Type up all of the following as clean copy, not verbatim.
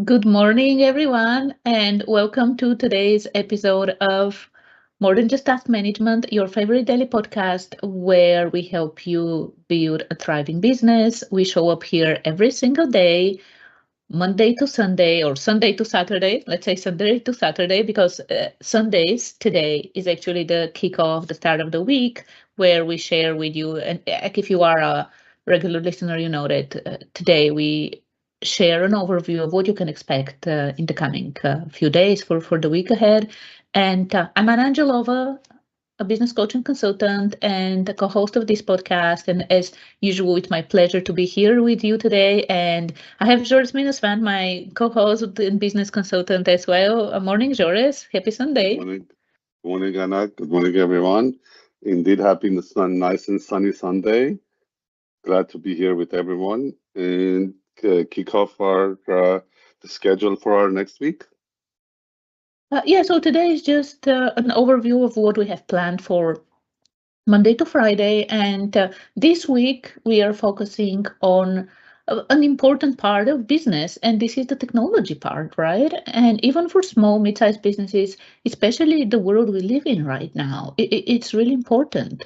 Good morning, everyone, and welcome to today's episode of More Than Just Task Management, your favorite daily podcast where we help you build a thriving business. We show up here every single day, Monday to Sunday or Sunday to Saturday. Let's say Sunday to Saturday because Sundays today is actually the kickoff, the start of the week, where we share with you. And if you are a regular listener, you know that today we share an overview of what you can expect in the coming few days for the week ahead. And I'm Anna Angelova, a business coach and consultant and the co-host of this podcast. And as usual, it's my pleasure to be here with you today. And I have Jores, my co-host and business consultant as well. Morning, Jores. Happy Good Sunday. morning. Good morning, Anna. Good morning, everyone. Indeed, happy nice and sunny Sunday. Glad to be here with everyone and kick off our the schedule for our next week. Yeah, so today is just an overview of what we have planned for Monday to Friday. And this week we are focusing on an important part of business, and this is the technology part, right? And even for small, mid-sized businesses, especially the world we live in right now, it's really important.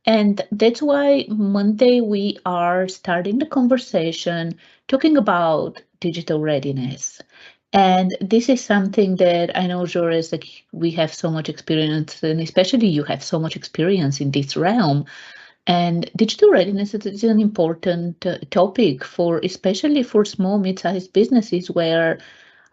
And that's why Monday we are starting the conversation talking about digital readiness. And this is something that I know, Joris, like we have so much experience, and especially you have so much experience in this realm. And digital readiness is an important topic for, especially for small, mid-sized businesses, where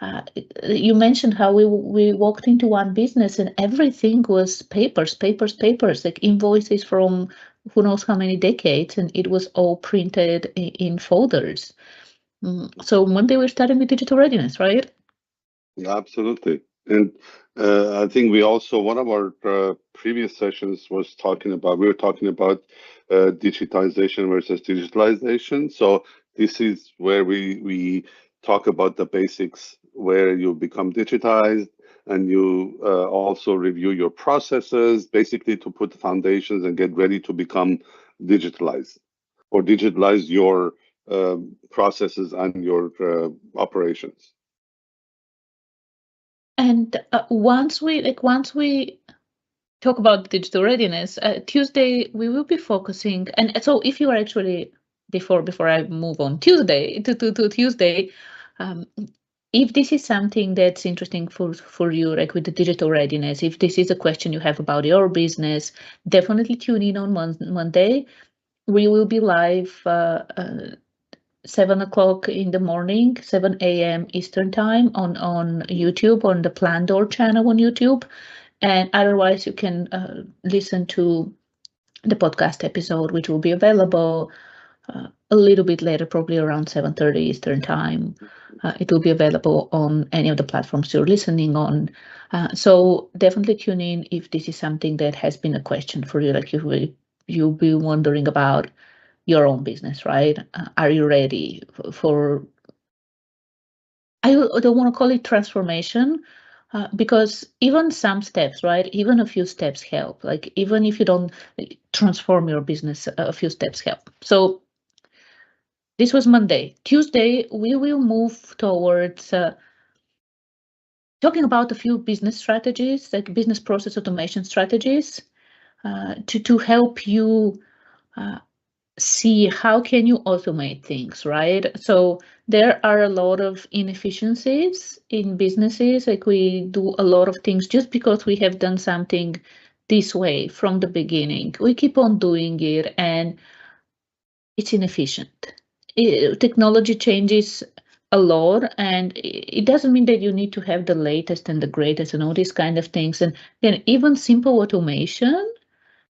uh, you mentioned how we walked into one business and everything was papers, papers, papers, like invoices from who knows how many decades, and it was all printed in folders. So Monday we're starting with digital readiness, right? Yeah, absolutely. And I think we also, one of our previous sessions was we were talking about digitization versus digitalization. So this is where we talk about the basics, where you become digitized and you also review your processes, basically to put the foundations and get ready to become digitalized or digitalize your processes and your operations. And once we talk about digital readiness, Tuesday we will be focusing. And so if you are actually before I move on Tuesday to Tuesday, um, if this is something that's interesting for you, like with the digital readiness, if this is a question you have about your business, definitely tune in on Monday. We will be live 7 o'clock in the morning, 7 a.m. Eastern time on YouTube, on the Plandor channel on YouTube. And otherwise, you can listen to the podcast episode, which will be available a little bit later, probably around 7:30 Eastern time. It will be available on any of the platforms you're listening on. So definitely tune in if this is something that has been a question for you, like you'll be wondering about your own business, right? Are you ready for I don't want to call it transformation because even some steps, right? Even a few steps help. Like even if you don't transform your business, a few steps help. So this was Monday. Tuesday, we will move towards talking about a few business strategies, like business process automation strategies, to help you uh, see how can you automate things, right? So there are a lot of inefficiencies in businesses. Like we do a lot of things just because we have done something this way from the beginning. We keep on doing it and it's inefficient. Technology changes a lot, and it doesn't mean that you need to have the latest and the greatest and all these kind of things. And then even simple automation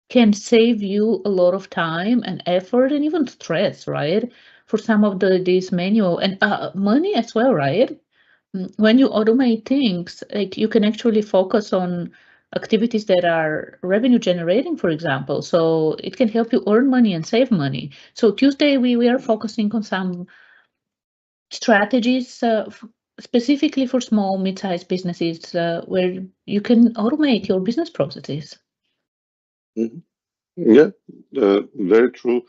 can save you a lot of time and effort and even stress, right? For some of these manual and money as well, right? When you automate things, like you can actually focus on activities that are revenue generating, for example. So it can help you earn money and save money. So Tuesday we are focusing on some strategies specifically for small, mid-sized businesses where you can automate your business processes. Mhm. Yeah, very true.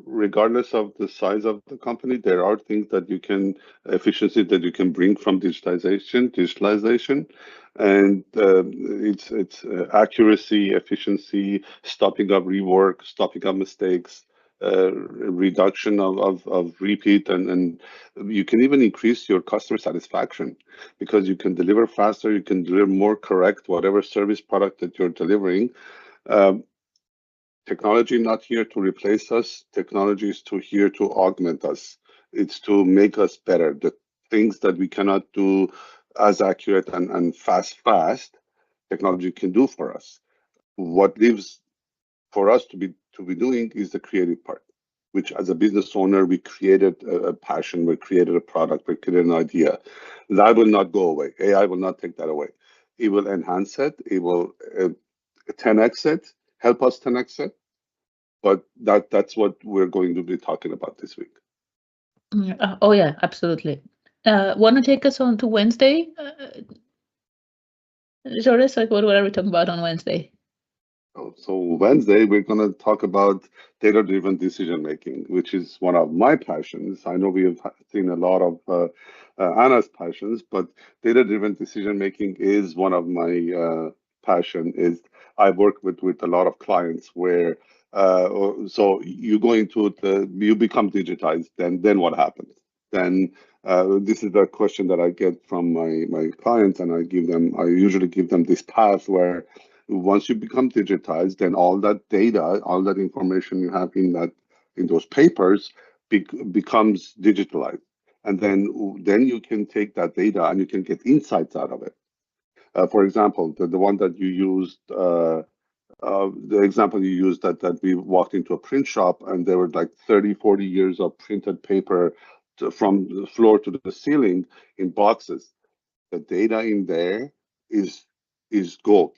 regardless of the size of the company, there are things that you can efficiency that you can bring from digitalization, and it's accuracy, efficiency, stopping up rework, stopping up mistakes, reduction of repeat, and you can even increase your customer satisfaction because you can deliver faster, you can deliver more correct whatever service product that you're delivering. Um, Technology not here to replace us. Technology is here to augment us. It's to make us better. The things that we cannot do as accurate and fast, technology can do for us. What leaves for us to be doing is the creative part, which as a business owner, we created a passion, we created a product, we created an idea. That will not go away. AI will not take that away. It will enhance it. It will 10x it, help us 10x it, but that's what we're going to be talking about this week. Oh yeah, absolutely. Want to take us on to Wednesday? Jores, like what are we talking about on Wednesday? So Wednesday, we're going to talk about data-driven decision making, which is one of my passions. I know we have seen a lot of Anna's passions, but data-driven decision making is one of my passion. Is I work with a lot of clients where so you become digitized, then what happens? Then this is the question that I get from my clients, and I usually give them this path where once you become digitized, then all that data, all that information you have in those papers becomes digitalized, and then you can take that data and you can get insights out of it. For example, the one that you used, the example you used that we walked into a print shop and there were like 30, 40 years of printed paper from the floor to the ceiling in boxes. The data in there is gold.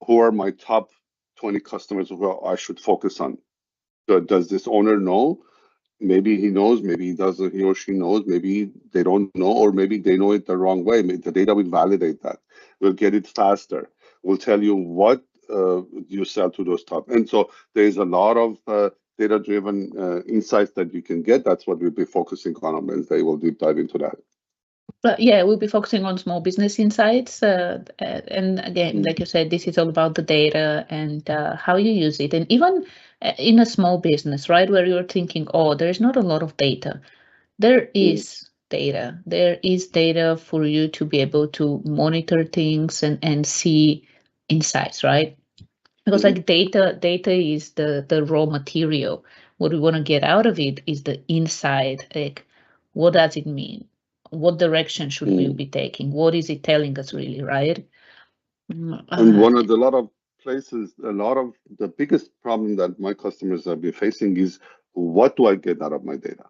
Who are my top 20 customers who I should focus on? Does this owner know? Maybe he knows, maybe he doesn't, he or she knows, maybe they don't know, or maybe they know it the wrong way. Maybe the data will validate that. We'll get it faster. We'll tell you what you sell to those top. And so there's a lot of data-driven insights that you can get. That's what we'll be focusing on Wednesday. We'll deep dive into that. But yeah, we'll be focusing on small business insights. And again, like you said, this is all about the data and how you use it. And even in a small business, right, where you're thinking, oh, there's not a lot of data. There is data. There is data for you to be able to monitor things and see insights, right? Because like data is the raw material. What we want to get out of it is the insight. Like, what does it mean? What direction should we be taking? What is it telling us really, right? And one of the lot of places, a lot of the biggest problem that my customers have been facing is, what do I get out of my data?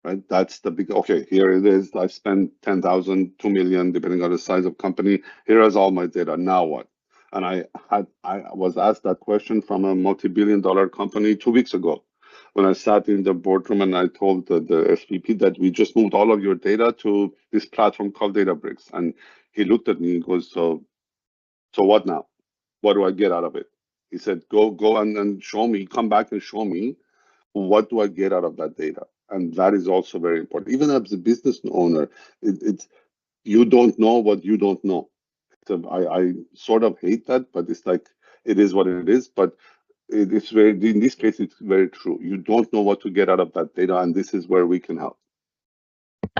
Right? That's the big, okay, here it is. I spent 10,000, 2 million, depending on the size of company. Here is all my data. Now what? And I was asked that question from a multi-billion-dollar company 2 weeks ago when I sat in the boardroom and I told the SVP that we just moved all of your data to this platform called Databricks. And he looked at me and goes, so what now? What do I get out of it? He said, go and show me, come back and show me, what do I get out of that data? And that is also very important. Even as a business owner, it's you don't know what you don't know. So I sort of hate that, but it's like, it is what it is. But it's very, in this case, it's very true. You don't know what to get out of that data, and this is where we can help.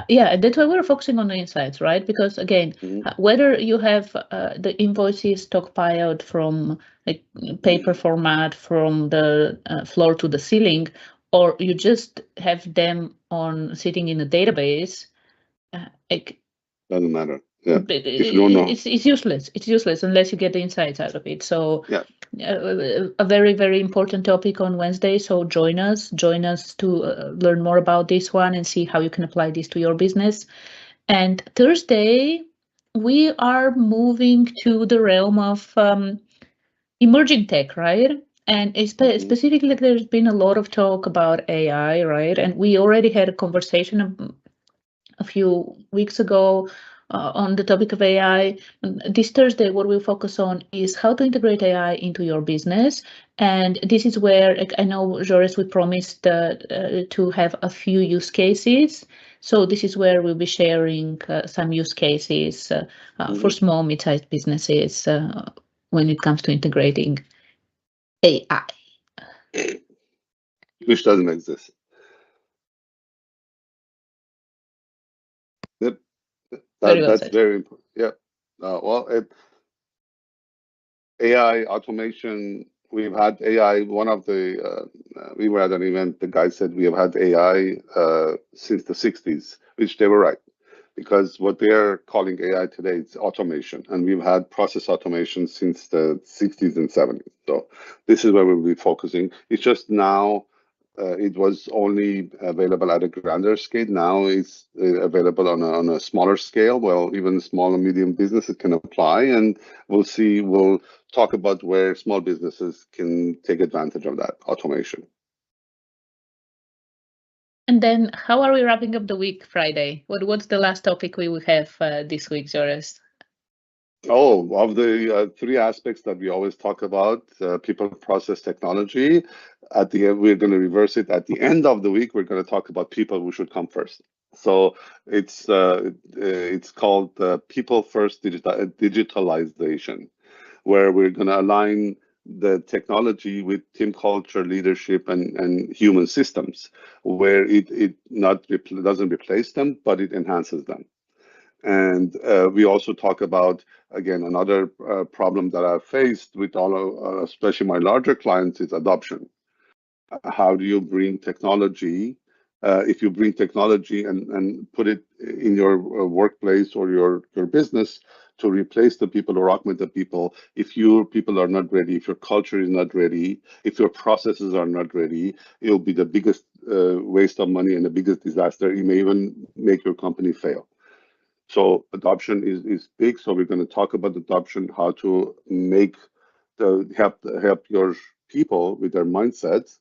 Yeah, that's why we're focusing on the insights, right? Because again, whether you have the invoices stockpiled from like paper format from the floor to the ceiling, or you just have them on sitting in a database, like doesn't matter. Yeah, if you don't know, it's useless. It's useless unless you get the insights out of it. So yeah. A very, very important topic on Wednesday. So join us to learn more about this one and see how you can apply this to your business. And Thursday, we are moving to the realm of emerging tech, right? And specifically, there's been a lot of talk about AI, right? And we already had a conversation a few weeks ago on the topic of AI. This Thursday, what we focus on is how to integrate AI into your business. And this is where, like, I know, Jores, we promised to have a few use cases. So this is where we'll be sharing some use cases for small, mid-sized businesses when it comes to integrating AI. Which doesn't exist. Yep. Very well That's said. very important. Yeah. AI automation. We've had AI. One of the we were at an event. The guy said we have had AI since the '60s, which they were right, because what they're calling AI today is automation, and we've had process automation since the '60s and '70s. So this is where we'll be focusing. It's just now it was only available at a grander scale. Now it's available on a smaller scale. Well, even small and medium businesses can apply, and we'll see. We'll talk about where small businesses can take advantage of that automation. And then, how are we wrapping up the week Friday? What's the last topic we will have this week, Joris? Oh, of the three aspects that we always talk about, people, process, technology. At the end, we're going to reverse it. At the end of the week, we're going to talk about people who should come first. So it's called people first digitalization, where we're going to align the technology with team culture, leadership, and human systems, where it not doesn't replace them, but it enhances them. And we also talk about, again, another problem that I've faced with all of, especially my larger clients, is adoption. How do you bring technology? If you bring technology and put it in your workplace or your business to replace the people or augment the people, if your people are not ready, if your culture is not ready, if your processes are not ready, it'll be the biggest waste of money and the biggest disaster. It may even make your company fail. So adoption is big. So we're going to talk about adoption, how to make help your people with their mindsets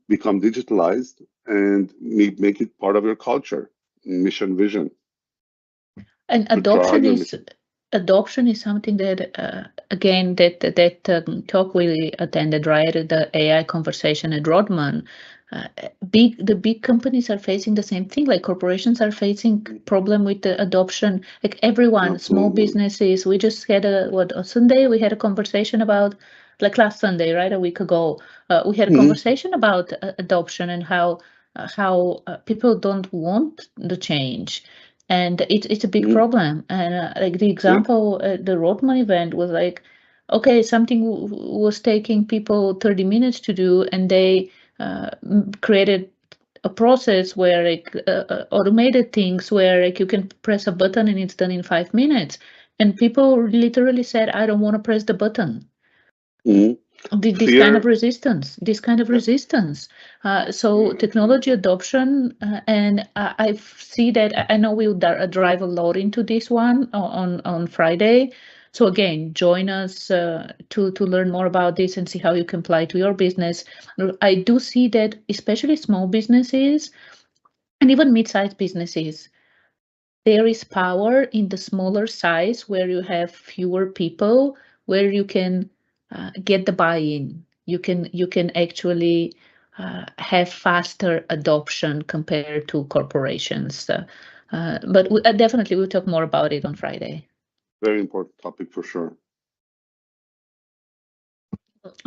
become digitalized and make it part of your culture, mission, vision. And To drive your mission. adoption is something that again that talk we attended, right, the AI conversation at Rodman. The big companies are facing the same thing, like corporations are facing problem with the adoption, like everyone, small Absolutely. businesses. We just had a Sunday we had a conversation about, like last Sunday, right, a week ago, we had a conversation about adoption and how people don't want the change, and it's a big problem. And like the example at the Rotman event was like, okay, something was taking people 30 minutes to do, and they created a process where like automated things where like you can press a button and it's done in 5 minutes, and people literally said, I don't want to press the button. This kind of resistance. So technology adoption, and I see that. I know we'll drive a lot into this one on Friday. So again, join us to learn more about this and see how you can apply to your business. I do see that especially small businesses and even mid-sized businesses, there is power in the smaller size where you have fewer people, where you can get the buy-in. You can actually have faster adoption compared to corporations. But definitely we'll talk more about it on Friday. Very important topic for sure.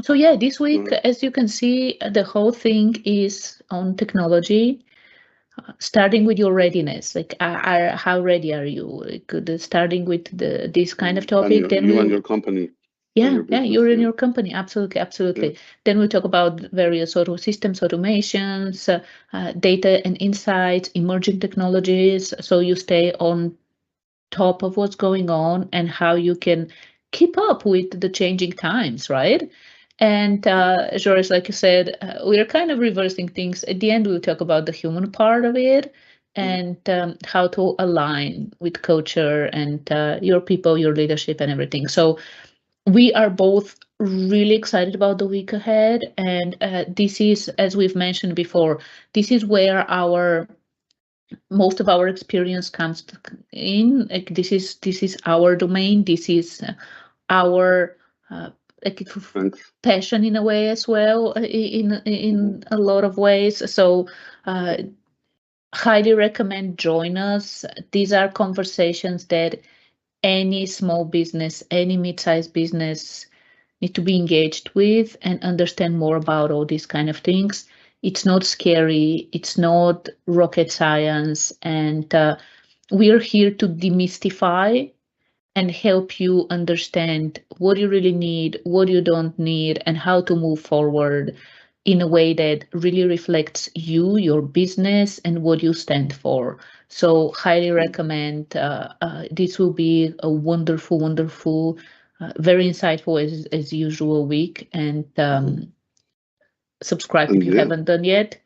So yeah, this week, as you can see, the whole thing is on technology. Starting with your readiness, like how ready are you? Like, starting with this kind of topic, then you and your company. yeah, Business, you're in your company, absolutely. Yeah. Then we talk about various sort of systems automations, data and insights, emerging technologies, so you stay on top of what's going on and how you can keep up with the changing times, right? And Joris, like you said, we are kind of reversing things. At the end, we'll talk about the human part of it and how to align with culture and your people, your leadership, and everything. So we are both really excited about the week ahead. And this is, as we've mentioned before, this is where our most of our experience comes in, like, this is our domain, this is our like Thanks. passion in a way as well, in a lot of ways. So highly recommend join us. These are conversations that any small business, any mid-sized business need to be engaged with and understand more about all these kind of things. It's not scary, it's not rocket science, and we're here to demystify and help you understand what you really need, what you don't need, and how to move forward in a way that really reflects you, your business, and what you stand for. So, highly recommend. This will be a wonderful, wonderful, very insightful as usual week. And subscribe if And you yeah, haven't done yet,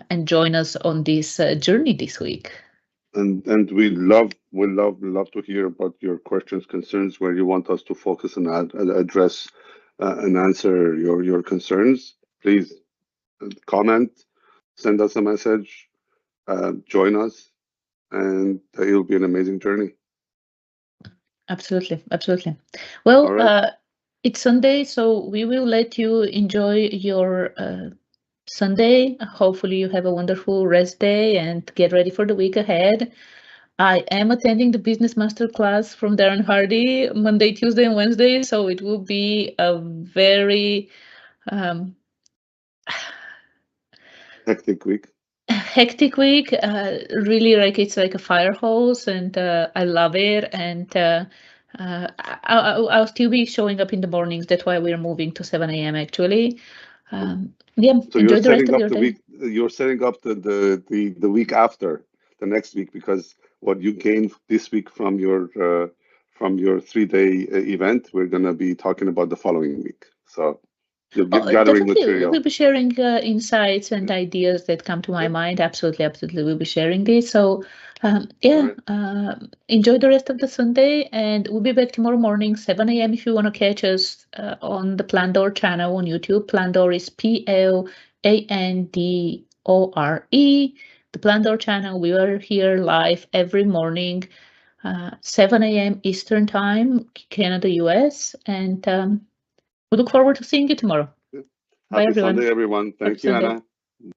and join us on this journey this week. and we love to hear about your questions, concerns, where you want us to focus and address and answer your concerns. Please comment, send us a message, join us, and it'll be an amazing journey. Absolutely, absolutely. All Well, right. it's Sunday, so we will let you enjoy your Sunday. Hopefully, you have a wonderful rest day and get ready for the week ahead. I am attending the Business Master class from Darren Hardy Monday, Tuesday, and Wednesday, so it will be a very um, Hectic week. hectic week. Really, like it's like a fire hose, and I love it. And I'll still be showing up in the mornings. That's why we're moving to 7 a.m. actually. Yeah, So enjoy the rest of your day. you're setting up the week after, the next week, because what you gained this week from your 3-day event, we're gonna be talking about the following week. So you're Oh, gathering definitely, we'll material. be sharing insights and Yeah. ideas that come to my Yep. mind. Absolutely, absolutely, we'll be sharing this. So, All yeah, right. enjoy the rest of the Sunday, and we'll be back tomorrow morning, 7 a.m. If you want to catch us on the Plandor channel on YouTube. Plandor is Plandore. The Plandor channel. We are here live every morning, 7 a.m. Eastern Time, Canada, US, and we look forward to seeing you tomorrow. Yeah. Bye, Happy everyone. Sunday, everyone. Happy Thank you, Sunday. Anna.